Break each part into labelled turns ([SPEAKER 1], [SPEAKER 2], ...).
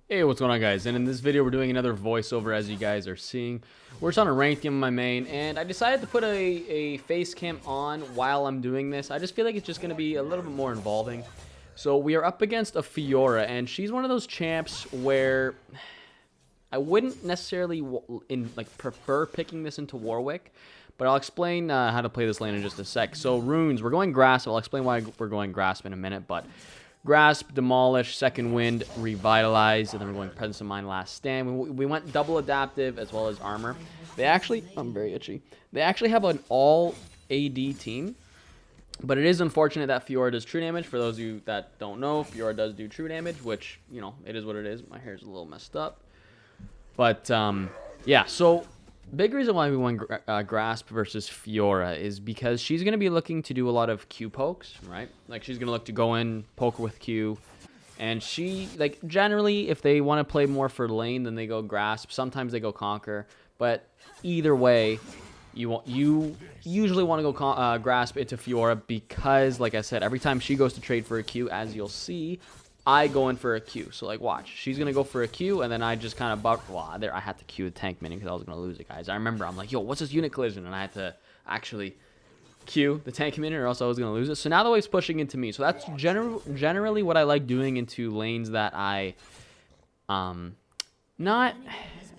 [SPEAKER 1] Hey, what's going on, guys? And in this video, we're doing another voiceover, as you guys are seeing. We're just on a ranked game on my main, and I decided to put a face cam on while I'm doing this. I just feel like it's just going to be a little bit more involving. So we are up against a Fiora, and she's one of those champs where I wouldn't necessarily prefer picking this into Warwick, but I'll explain how to play this lane in just a sec. So runes, we're going grasp. I'll explain why we're going grasp in a minute, but grasp, demolish, second wind, revitalize, and then we're going presence of mind, last stand. We went double adaptive as well as armor. They actually, I'm very itchy. They actually have an all AD team, but it is unfortunate that Fiora does true damage. For those of you that don't know, Fiora does do true damage, which, you know, it is what it is. My hair's a little messed up. But, yeah, so big reason why we won Grasp versus Fiora is because she's going to be looking to do a lot of Q pokes, right? Like, she's going to look to go in, poke with Q. And she, like, generally, if they want to play more for lane, then they go Grasp. Sometimes they go Conquer. But either way, you usually want to go Grasp into Fiora because, like I said, every time she goes to trade for a Q, as you'll see, I go in for a Q. So, like, watch. She's going to go for a Q, and then I just kind of I had to Q the tank minion because I was going to lose it, guys. I remember, I'm like, yo, what's this unit collision? And I had to actually Q the tank minion or else I was going to lose it. So now the wave's pushing into me. So that's generally what I like doing into lanes that I, I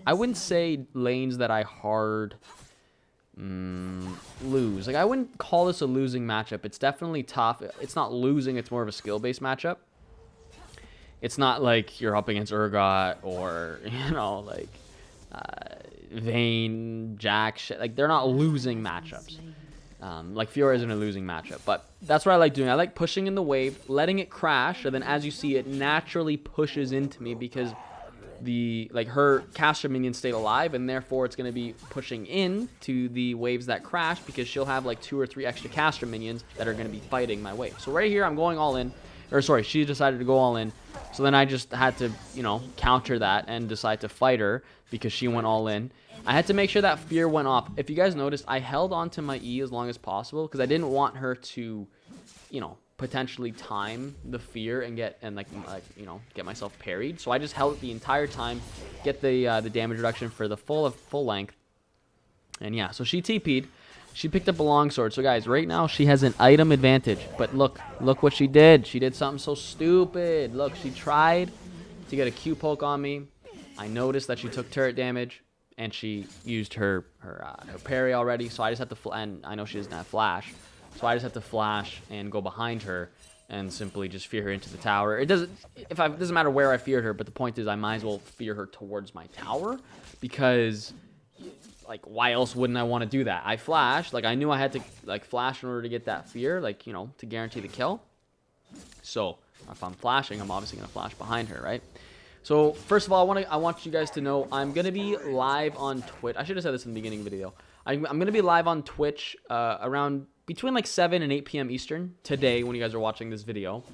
[SPEAKER 1] wouldn't say lanes that I hard lose. Like, I wouldn't call this a losing matchup. It's definitely tough. It's not losing. It's more of a skill-based matchup. It's not like you're up against Urgot or, you know, like Vayne, Jack, shit. Like, they're not losing matchups. Like, Fiora isn't a losing matchup. But that's what I like doing. I like pushing in the wave, letting it crash, and then as you see, it naturally pushes into me because her caster minions stayed alive, and therefore it's going to be pushing in to the waves that crash because she'll have like 2 or 3 extra caster minions that are going to be fighting my wave. So right here, I'm going all in. Or sorry, she decided to go all in. So then I just had to, you know, counter that and decide to fight her because she went all in. I had to make sure that fear went off. If you guys noticed, I held on to my E as long as possible because I didn't want her to, you know, potentially time the fear and get myself parried. So I just held it the entire time, get the damage reduction for the full length. And yeah, so she TP'd. She picked up a longsword. So, guys, right now she has an item advantage. But look what she did. She did something so stupid. Look, she tried to get a Q poke on me. I noticed that she took turret damage, and she used her parry already. So I just had to, and I know she doesn't have flash. So I just had to flash and go behind her and simply just fear her into the tower. It doesn't matter where I feared her, but the point is I might as well fear her towards my tower because, like, why else wouldn't I want to do that? I flashed. Like, I knew I had to, like, flash in order to get that fear, like, you know, to guarantee the kill. So, if I'm flashing, I'm obviously going to flash behind her, right? So, first of all, I want you guys to know I'm going to be live on Twitch. I should have said this in the beginning of the video. I'm going to be live on Twitch around between, like, 7 and 8 p.m. Eastern today when you guys are watching this video.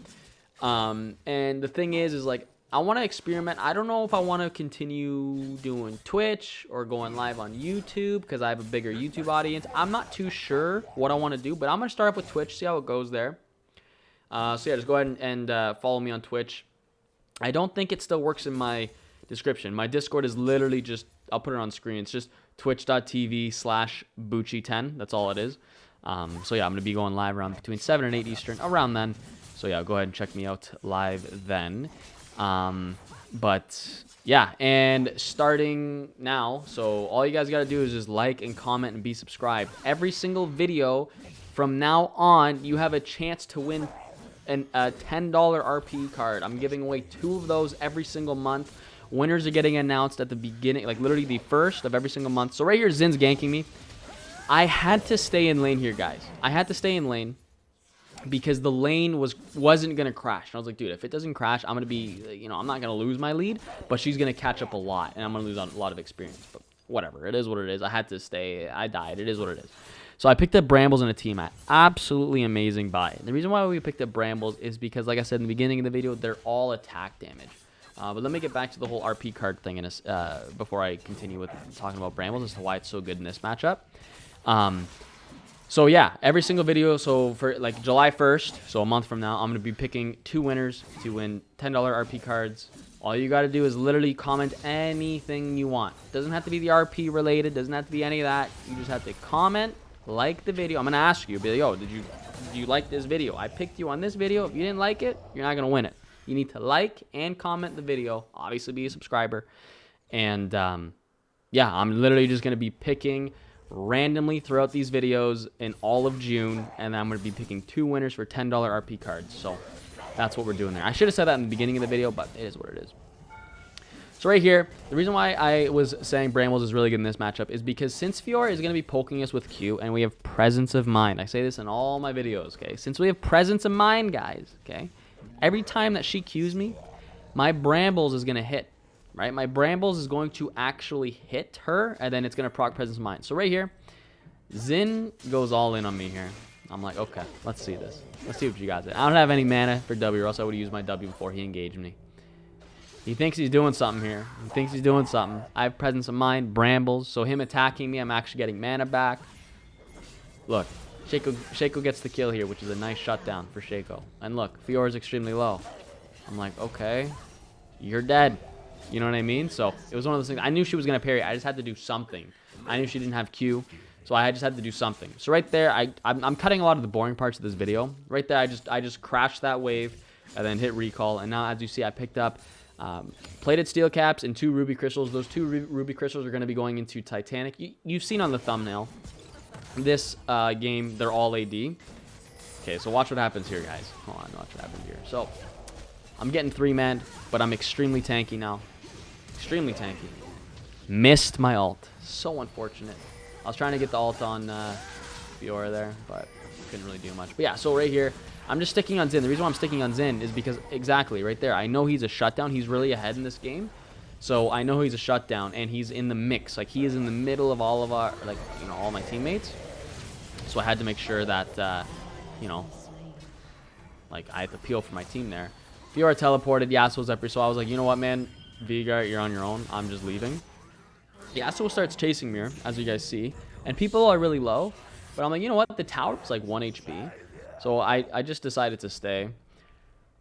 [SPEAKER 1] And the thing is, like, I want to experiment. I don't know if I want to continue doing Twitch or going live on YouTube because I have a bigger YouTube audience. I'm not too sure what I want to do, but I'm going to start up with Twitch, see how it goes there. So yeah, just go ahead and follow me on Twitch. I don't think it still works in my description. My Discord is literally just, I'll put it on screen. It's just twitch.tv/Bucci10. That's all it is. So yeah, I'm going to be going live around between 7 and 8 Eastern, around then. So yeah, go ahead and check me out live then. But yeah, and starting now, so all you guys got to do is just like and comment and be subscribed. Every single video from now on, you have a chance to win a $10 RP card. I'm giving away 2 of those every single month. Winners are getting announced at the beginning, like literally the first of every single month. So right here, Zin's ganking me. I had to stay in lane here, guys. I had to stay in lane because the lane wasn't going to crash. And I was like, dude, if it doesn't crash, I'm going to be, you know, I'm not going to lose my lead, but she's going to catch up a lot, and I'm going to lose a lot of experience. But whatever, it is what it is. I had to stay. I died. It is what it is. So I picked up Brambles in a team at absolutely amazing buy. The reason why we picked up Brambles is because, like I said in the beginning of the video, they're all attack damage. But let me get back to the whole RP card thing before I continue with talking about Brambles as to why it's so good in this matchup. So yeah, every single video, so for like July 1st, so a month from now, I'm going to be picking 2 winners to win $10 RP cards All you got to do is literally comment anything you want. Doesn't have to be the RP related. Doesn't have to be any of that. You just have to comment, like the video. I'm going to ask you, be like, yo, did you like this video? I picked you on this video. If you didn't like it, you're not going to win it. You need to like and comment the video. Obviously, be a subscriber. And, yeah, I'm literally just going to be picking randomly throughout these videos in all of June. And I'm going to be picking 2 winners for $10 RP cards. So that's what we're doing there. I should have said that in the beginning of the video, but it is what it is. So right here, the reason why I was saying Brambles is really good in this matchup is because since Fiora is going to be poking us with Q and we have presence of mind. I say this in all my videos, okay? Since we have presence of mind, guys, okay? Every time that she Qs me, my Brambles is going to hit, right? My Brambles is going to actually hit her, and then it's going to proc presence of mind. So right here, Xin goes all in on me here. I'm like, okay, let's see this. Let's see what you guys did. I don't have any mana for W, or else I would have used my W before he engaged me. He thinks he's doing something here. He thinks he's doing something. I have presence of mind, Brambles. So him attacking me, I'm actually getting mana back. Look, Shaco gets the kill here, which is a nice shutdown for Shaco. And look, Fiora's extremely low. I'm like, okay, you're dead. You know what I mean? So it was one of those things. I knew she was going to parry. I just had to do something. I knew she didn't have Q. So I just had to do something. So right there, I'm cutting a lot of the boring parts of this video. Right there, I just crashed that wave and then hit recall. And now, as you see, I picked up plated steel caps and 2 ruby crystals. Those 2 ruby crystals are going to be going into Titanic. You've seen on the thumbnail, this game, they're all AD. Okay, so watch what happens here, guys. Hold on, watch what happens here. So I'm getting 3-manned, but I'm extremely tanky now. Extremely tanky. Missed my ult. So unfortunate. I was trying to get the ult on Fiora there, but couldn't really do much. But yeah, so right here, I'm just sticking on Xin. The reason why I'm sticking on Xin is because, exactly, right there, I know he's a shutdown. He's really ahead in this game. So I know he's a shutdown, and he's in the mix. Like, he is in the middle of all of our, like, you know, all my teammates. So I had to make sure that, you know, like, I had to peel for my team there. Fiora teleported, Yasuo's up here, so I was like, you know what, man, Vigart, you're on your own. I'm just leaving. Yasuo starts chasing me, as you guys see, and people are really low, but I'm like, you know what, the tower's like 1 HP, so I just decided to stay.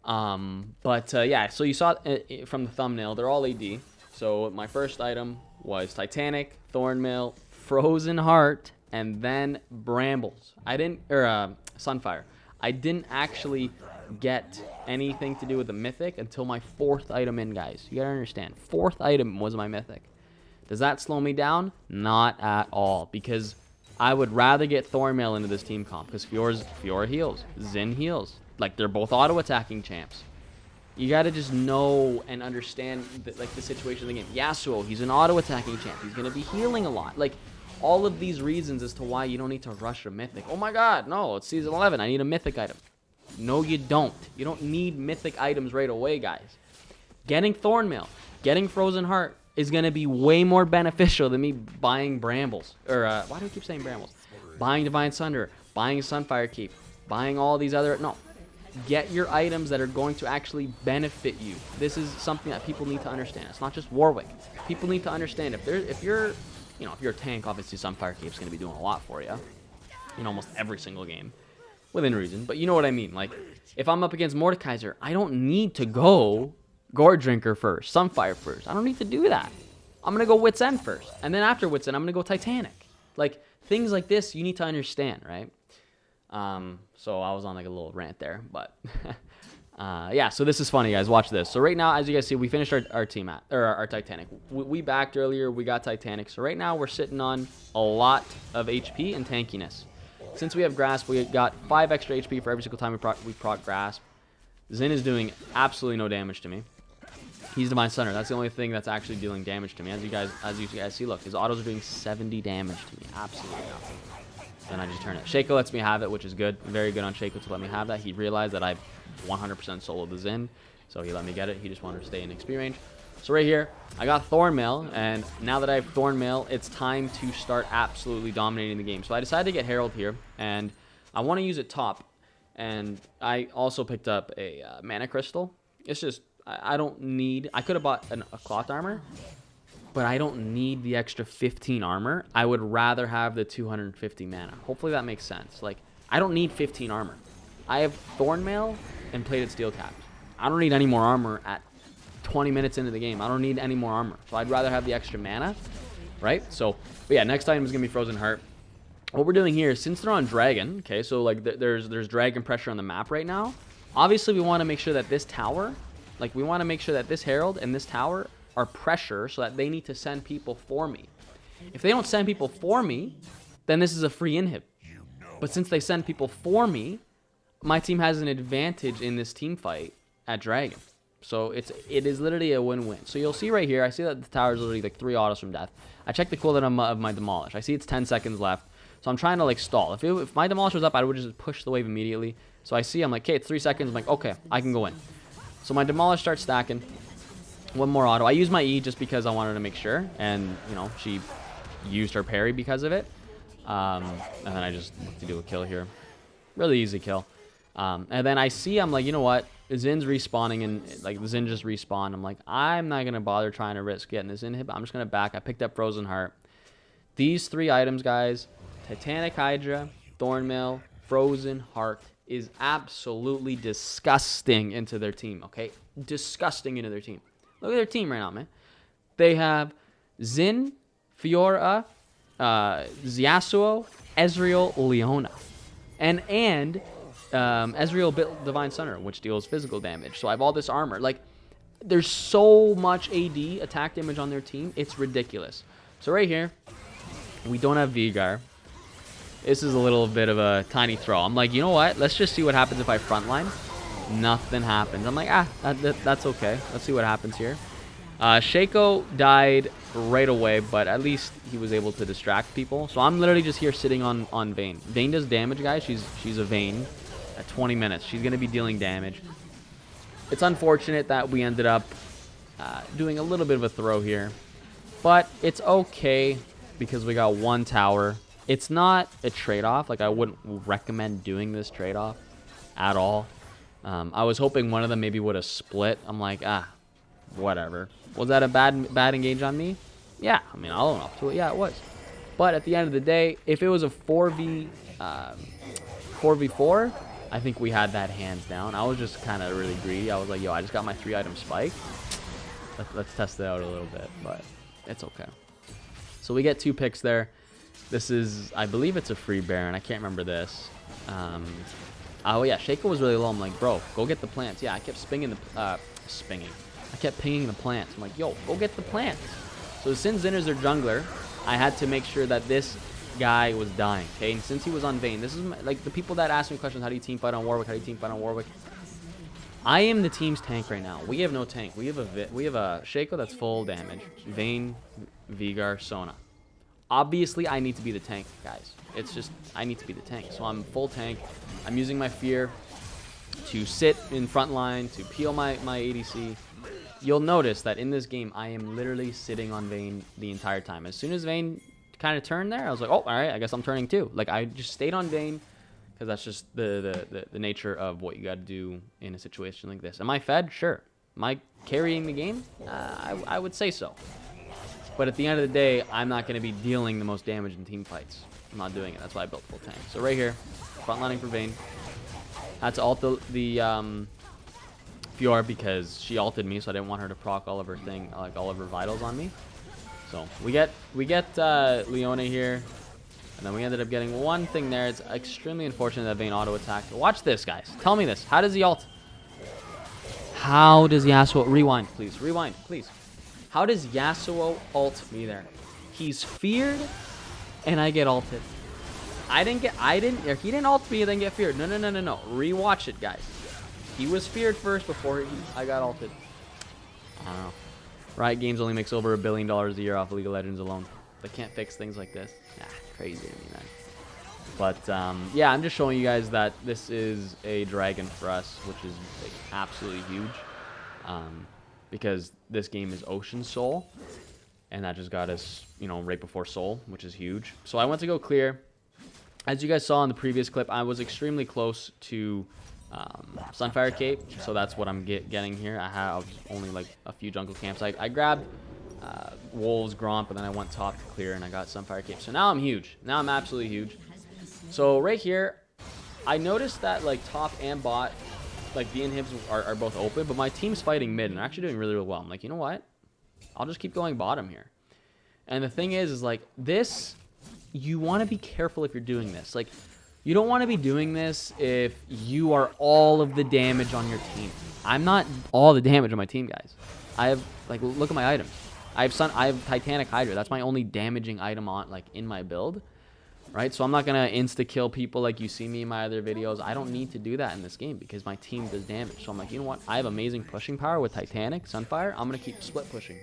[SPEAKER 1] Yeah, so you saw it from the thumbnail, they're all AD. So my first item was Titanic, Thornmail, Frozen Heart, and then Brambles. Sunfire. I didn't actually get anything to do with the mythic until my 4th item in, guys. You gotta understand, 4th item was my mythic. Does that slow me down? Not at all, because I would rather get Thornmail into this team comp, because Fiora heals, Xin heals. Like, they're both auto-attacking champs. You gotta just know and understand the situation of the game. Yasuo, he's an auto-attacking champ. He's gonna be healing a lot. Like, all of these reasons as to why you don't need to rush a mythic. Oh my god, no, it's season 11. I need a mythic item. No, you don't. You don't need mythic items right away, guys. Getting Thornmail, getting Frozen Heart is going to be way more beneficial than me buying Brambles. Or, why do I keep saying Brambles? Buying Divine Sunder, buying Sunfire Keep, buying all these other... No. Get your items that are going to actually benefit you. This is something that people need to understand. It's not just Warwick. People need to understand. If you're a tank, obviously Sunfire Keep is going to be doing a lot for you in almost every single game. Within reason, but you know what I mean. Like, if I'm up against Mordekaiser, I don't need to go Gore Drinker first, Sunfire first. I don't need to do that. I'm going to go Wit's End first. And then after Wit's End, I'm going to go Titanic. Like, things like this, you need to understand, right? So I was on like a little rant there, but yeah, so this is funny, guys. Watch this. So right now, as you guys see, we finished our Titanic. We backed earlier. We got Titanic. So right now, we're sitting on a lot of HP and tankiness. Since we have Grasp, we got 5 extra HP for every single time we proc Grasp. Xin is doing absolutely no damage to me. He's Divine Sunder. That's the only thing that's actually dealing damage to me. As you guys see, look, his autos are doing 70 damage to me. Absolutely nothing. Then I just turn it. Shaco lets me have it, which is good. Very good on Shaco to let me have that. He realized that I 100% soloed the Xin, so he let me get it. He just wanted to stay in XP range. So right here, I got Thornmail, and now that I have Thornmail, it's time to start absolutely dominating the game. So I decided to get Herald here, and I want to use it top. And I also picked up a mana crystal. It's just, I don't need, I could have bought a cloth armor, but I don't need the extra 15 armor. I would rather have the 250 mana. Hopefully that makes sense. Like, I don't need 15 armor. I have Thornmail and plated steel caps. I don't need any more armor at 20 minutes into the game. I don't need any more armor. So I'd rather have the extra mana, right? So, but yeah, next item is going to be Frozen Heart. What we're doing here, since they're on Dragon, okay, so like there's Dragon pressure on the map right now. Obviously, we want to make sure that this tower, like we want to make sure that this Herald and this tower are pressure so that they need to send people for me. If they don't send people for me, then this is a free inhib. But since they send people for me, my team has an advantage in this team fight at Dragon. So it is literally a win-win. So you'll see right here, I see that the tower is literally like 3 autos from death. I checked the cooldown of my Demolish. I see it's 10 seconds left. So I'm trying to like stall. If my Demolish was up, I would just push the wave immediately. So I see, I'm like, okay, it's 3 seconds. I'm like, okay, I can go in. So my Demolish starts stacking. One more auto. I used my E just because I wanted to make sure. And, you know, she used her parry because of it. And then I just looked to do a kill here. Really easy kill. And then I see, I'm like, you know what? Zin's respawning and like Zin just respawned. I'm like, I'm not going to bother trying to risk getting this inhib. I'm just going to back. I picked up Frozen Heart. These 3 items, guys, Titanic Hydra, Thornmail, Frozen Heart, is absolutely disgusting into their team, okay? Disgusting into their team. Look at their team right now, man. They have Zin, Fiora, Yasuo, Ezreal, Leona. And Ezreal Divine Sunner, which deals physical damage. So I have all this armor. Like, there's so much AD attack damage on their team. It's ridiculous. So right here, we don't have Veigar. This is a little bit of a tiny throw. I'm like, you know what? Let's just see what happens if I frontline. Nothing happens. I'm like, that's okay. Let's see what happens here. Shaco died right away, but at least he was able to distract people. So I'm literally just here sitting on Vayne. Vayne does damage, guys. She's a Vayne at 20 minutes. She's going to be dealing damage. It's unfortunate that we ended up doing a little bit of a throw here. But it's okay because we got 1 tower. It's not a trade-off. Like, I wouldn't recommend doing this trade-off at all. I was hoping one of them maybe would have split. I'm like, whatever. Was that a bad engage on me? Yeah, I mean, I'll own up to it. Yeah, it was. But at the end of the day, if it was a 4v4, I think we had that hands down. I was just kind of really greedy. I was like, yo, I just got my 3-item spike. Let's test it out a little bit, but it's okay. So we get 2 picks there. This is, I believe it's a free Baron. I can't remember this. Oh yeah, Shaco was really low. I'm like, bro, go get the plants. Yeah, I kept I kept pinging the plants. I'm like, yo, go get the plants. So since Zin is their jungler, I had to make sure that this guy was dying. Okay, and since he was on Vayne, this is like the people that ask me questions. How do you team fight on Warwick? How do you team fight on Warwick? I am the team's tank right now. We have no tank. We have a Shaco that's full damage. Vayne, Veigar, Sona. Obviously, I need to be the tank, guys. It's just, I need to be the tank. So I'm full tank. I'm using my fear to sit in front line, to peel my ADC. You'll notice that in this game, I am literally sitting on Vayne the entire time. As soon as Vayne kind of turned there, I was like, oh, all right, I guess I'm turning too. Like, I just stayed on Vayne because that's just the nature of what you got to do in a situation like this. Am I fed? Sure. Am I carrying the game? I would say so. But at the end of the day, I'm not going to be dealing the most damage in team fights. I'm not doing it. That's why I built full tank. So right here, frontlining for Vayne. I had to ult the Fiora because she ulted me, so I didn't want her to proc all of her all of her vitals on me. So we get Leona here, and then we ended up getting one thing there. It's extremely unfortunate that Vayne auto attacked. Watch this, guys. Tell me this. How does he ult? How does Yasuo rewind, please? Rewind, please. How does Yasuo ult me there? He's feared, and I get ulted. He didn't ult me and then get feared. No. Rewatch it, guys. He was feared first before I got ulted. I don't know. Riot Games only makes over $1 billion a year off League of Legends alone. They can't fix things like this. Crazy to me, man. But yeah, I'm just showing you guys that this is a dragon for us, which is like, absolutely huge. Because this game is Ocean Soul, and that just got us, right before Soul, which is huge. So I went to go clear. As you guys saw in the previous clip, I was extremely close to Sunfire Cape, so that's what I'm getting here. I have only like a few jungle camps. I grabbed Wolves, Gromp, and then I went top to clear, and I got Sunfire Cape. So now I'm huge. Now I'm absolutely huge. So right here, I noticed that like top and bot like the inhibs are both open, but my team's fighting mid and they're actually doing really, really well. I'm like, you know what? I'll just keep going bottom here. And the thing is like this, you want to be careful if you're doing this. Like, you don't want to be doing this if you are all of the damage on your team. I'm not all the damage on my team, guys. I have, like, look at my items. I have Titanic Hydra. That's my only damaging item on, like, in my build. Right? So I'm not going to insta-kill people like you see me in my other videos. I don't need to do that in this game because my team does damage. So I'm like, you know what? I have amazing pushing power with Titanic, Sunfire. I'm going to keep split pushing.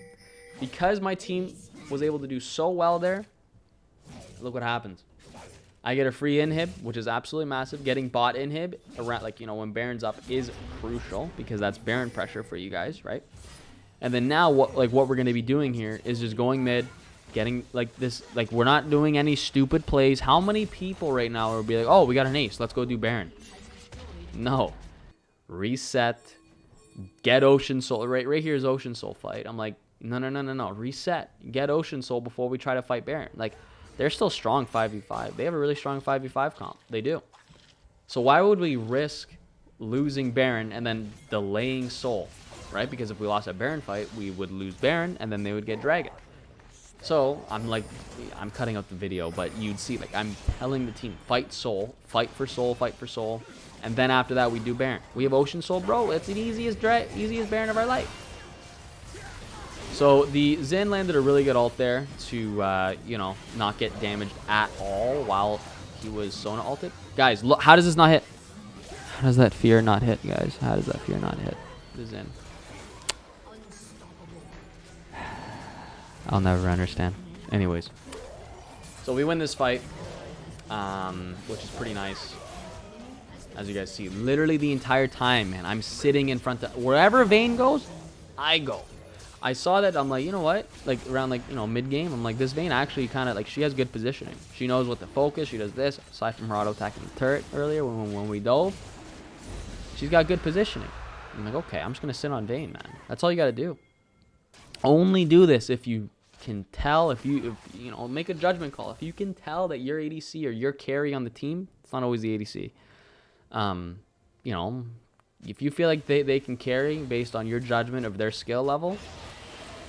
[SPEAKER 1] Because my team was able to do so well there, look what happens. I get a free inhib, which is absolutely massive. Getting bot inhib around, like, you know, when Baron's up is crucial because that's Baron pressure for you guys, right? And then now what we're going to be doing here is just going mid, getting like this, like, we're not doing any stupid plays. How many people right now will be like, oh, we got an ace, let's go do Baron? No. Reset. Get Ocean Soul. Right here is Ocean Soul fight. I'm like, no. Reset. Get Ocean Soul before we try to fight Baron. Like, they're still strong 5v5. They have a really strong 5v5 comp. They do. So why would we risk losing Baron and then delaying Soul, right? Because if we lost a Baron fight, we would lose Baron and then they would get Dragon. So I'm like, I'm cutting out the video, but you'd see, like, I'm telling the team, fight Soul, fight for Soul, fight for Soul. And then after that, we do Baron. We have Ocean Soul, bro. It's the easiest Baron of our life. So the Zen landed a really good ult there to, you know, not get damaged at all while he was Sona ulted. Guys, look, how does this not hit? How does that fear not hit, guys? How does that fear not hit the Zen? I'll never understand. Anyways. So we win this fight, which is pretty nice. As you guys see, literally the entire time, man, I'm sitting in front of... Wherever Vayne goes, I go. I saw that, I'm like, you know what? Like, around, like, you know, mid-game, I'm like, this Vayne actually kind of, like, she has good positioning. She knows what to focus. She does this. Aside from her auto-attacking the turret earlier when we dove, she's got good positioning. I'm like, okay, I'm just going to sit on Vayne, man. That's all you got to do. Only do this if you can tell, if you know, make a judgment call. If you can tell that your ADC or your carry on the team, it's not always the ADC. You know, if you feel like they can carry based on your judgment of their skill level,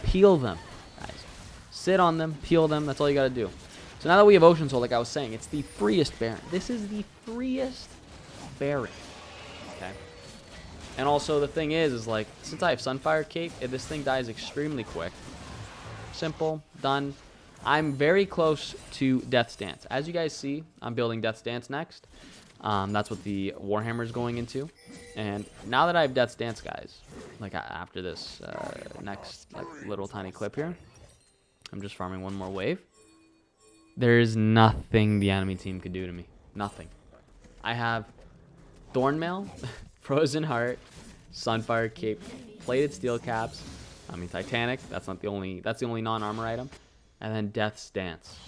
[SPEAKER 1] peel them, guys. Sit on them, peel them. That's all you got to do. So now that we have Ocean Soul, like I was saying, it's the freest Baron. This is the freest Baron. Okay. And also the thing is like, since I have Sunfire Cape, this thing dies extremely quick. Simple, done. I'm very close to Death's Dance. As you guys see, I'm building Death's Dance next. That's what the Warhammer is going into. And now that I have Death's Dance, guys, like after this next like little tiny clip here, I'm just farming one more wave. There's nothing the enemy team could do to me. Nothing. I have Thornmail, Frozen Heart, Sunfire Cape, Plated Steel Caps. I mean Titanic. That's the only non-armor item. And then Death's Dance.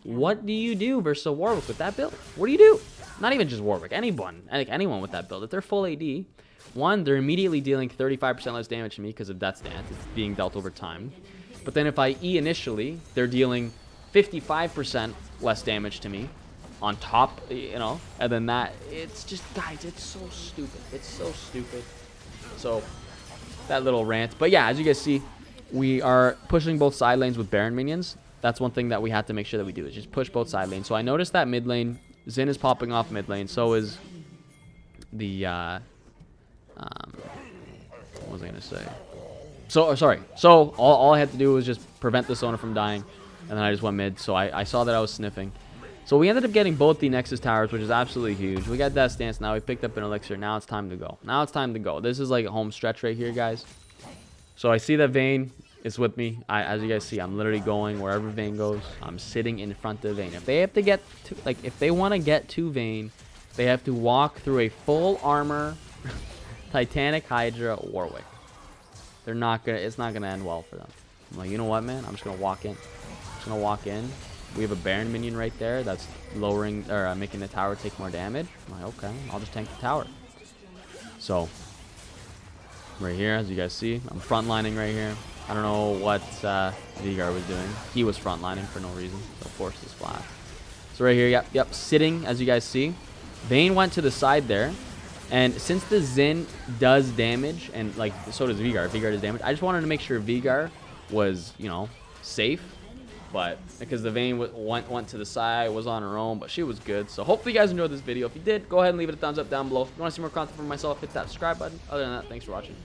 [SPEAKER 1] What do you do versus a Warwick with that build? What do you do? Not even just Warwick. Anyone with that build. If they're full AD, one, they're immediately dealing 35% less damage to me because of Death's Dance. It's being dealt over time. But then if I E initially, they're dealing 55% less damage to me on top, you know, and then that, it's just, guys, it's so stupid. It's so stupid. So, that little rant. But yeah, as you guys see, we are pushing both side lanes with Baron minions. That's one thing that we have to make sure that we do, is just push both side lanes. So I noticed that mid lane, Xin is popping off mid lane. So is the, what was I going to say? So, sorry. So all I had to do was just prevent the Sona from dying. And then I just went mid. So I saw that I was sniffing. So we ended up getting both the Nexus towers, which is absolutely huge. We got Death's Dance now. We picked up an elixir. Now it's time to go. Now it's time to go. This is like a home stretch right here, guys. So I see that Vayne is with me. As you guys see, I'm literally going wherever Vayne goes. I'm sitting in front of Vayne. If they have to get to, like, if they want to get to Vayne, they have to walk through a full armor Titanic Hydra Warwick. They're not gonna. It's not gonna end well for them. I'm like, you know what, man? I'm just gonna walk in. I'm just gonna walk in. We have a Baron minion right there that's lowering or making the tower take more damage. I'm like, okay, I'll just tank the tower. So right here, as you guys see, I'm frontlining right here. I don't know what Vigar was doing. He was frontlining for no reason. So force this flash. So right here, yep, sitting, as you guys see. Vayne went to the side there. And since the Xin does damage, and like so does Veigar, Veigar does damage, I just wanted to make sure Veigar was, you know, safe. But because the Vayne went to the side, was on her own, but she was good. So hopefully you guys enjoyed this video. If you did, go ahead and leave it a thumbs up down below. If you want to see more content from myself, hit that subscribe button. Other than that, thanks for watching.